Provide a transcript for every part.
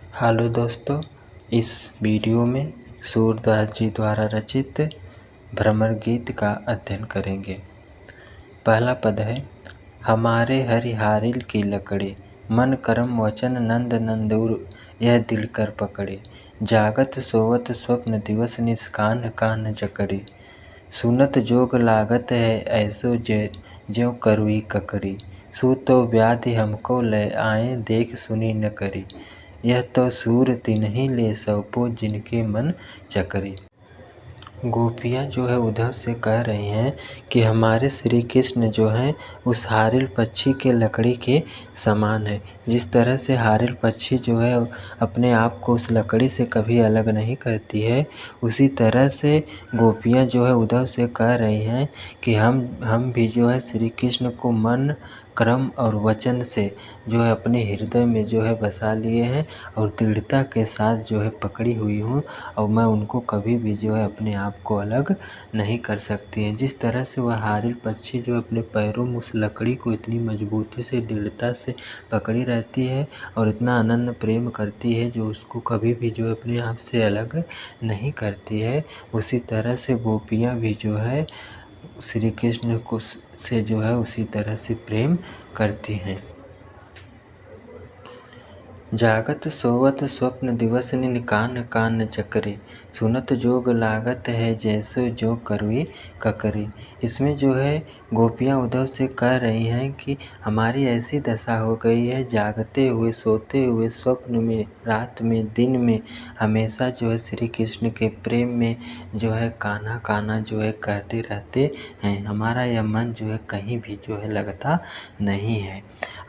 Hello दोस्तों, इस video में सूरदास जी द्वारा रचित भ्रमर गीत का अध्ययन करेंगे। पहला पद है। हमारे हरिहारिल की लकड़ी, मन करम वचन नंद नंदुर यह दिल कर पकड़े। जागत सोवत स्वप्न दिवस निस कान्ह कान्ह जकड़ी। सुनत जोग लागत है ऐसो ज्यों करुई ककरी। सू तो व्याधि हमको लय आए देख सुनी न करी। यह तो सूर तिन्हि ले सौंपो जिनके मन चकरी। गोपियाँ जो है उद्धव से कह रही हैं कि हमारे श्री कृष्ण जो हैं उस हारिल पक्षी के लकड़ी के समान है। जिस तरह से हारिल पक्षी जो है अपने आप को उस लकड़ी से कभी अलग नहीं करती है, उसी तरह से गोपियाँ जो है उद्धव से कह रही हैं कि हम भी जो है श्री कृष्ण को मन, क्रम और वचन से जो है अपने हृदय में जो है बसा लिए हैं और दृढ़ता के साथ जो है पकड़ी हुई हूँ और मैं उनको कभी भी जो है अपने आप को अलग नहीं कर सकती है। जिस तरह से वह हारिल पक्षी जो अपने पैरों में उस लकड़ी को इतनी मजबूती से, दृढ़ता से पकड़ी रहती है और इतना अनन्य प्रेम करती है जो उसको कभी भी जो है अपने आप से अलग नहीं करती है, उसी तरह से गोपियाँ भी जो है श्री कृष्ण को से जो है उसी तरह से प्रेम करती हैं। जागत सोवत स्वप्न दिवस निन कान्ह कान्ह चकरी। सुनत जोग लागत है जैसो जो करुई ककरी। इसमें जो है गोपियाँ उद्धव से कह रही हैं कि हमारी ऐसी दशा हो गई है, जागते हुए, सोते हुए, स्वप्न में, रात में, दिन में हमेशा जो है श्री कृष्ण के प्रेम में जो है कान्हा कान्हा जो है कहते रहते हैं। हमारा यह मन जो है कहीं भी जो है लगता नहीं है।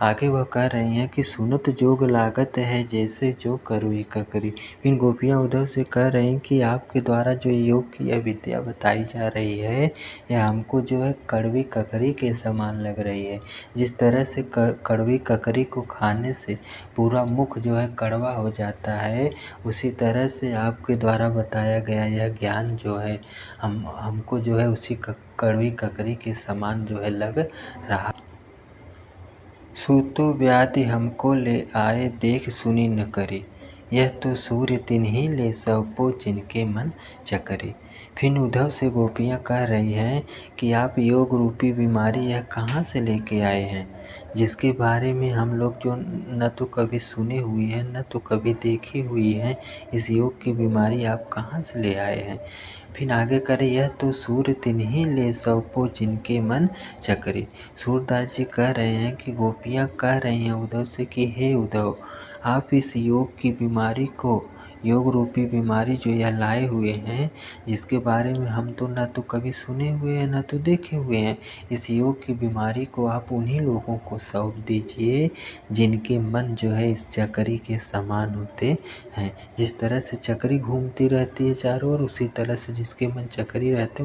आगे वह कह रही हैं कि सुनत जोग लागत है जैसे जो करुई ककरी। इन गोपियाँ उद्धव से कह रही हैं कि आपके द्वारा जो योग की यह विद्या बताई जा रही है, यह हमको जो है कड़वी ककरी के समान लग रही है। जिस तरह से कड़वी ककरी को खाने से पूरा मुख जो है कड़वा हो जाता है, उसी तरह से आपके द्वारा बताया गया यह ज्ञान जो है हमको जो है उसी कड़वी ककरी के समान जो है लग रहा। सूतो व्याधि हमको ले आए देख सुनी न करी। यह तो सूर्य तिन्हि ले सौंपो जिनके मन चकरी। फिर उद्धव से गोपियाँ कह रही हैं कि आप योग रूपी बीमारी यह कहाँ से लेके आए हैं, जिसके बारे में हम लोग जो न तो कभी सुने हुए हैं न तो कभी देखी हुई हैं। इस योग की बीमारी आप कहाँ से ले आए हैं। फिर आगे करे, यह तो सूर तिन्हि ले सौंपो जिनके मन चकरी। सूरदास जी कह रहे हैं कि गोपियाँ कह रही हैं उद्धव से कि हे उद्धव, आप इस योग की बीमारी को, योग रूपी बीमारी जो यह लाए हुए हैं, जिसके बारे में हम तो न तो कभी सुने हुए हैं न तो देखे हुए हैं, इस योग की बीमारी को आप उन्हीं लोगों को सौंप दीजिए जिनके मन जो है इस चकरी के समान होते हैं। जिस तरह से चकरी घूमती रहती है चारों ओर, उसी तरह से जिसके मन चकरी रहते हैं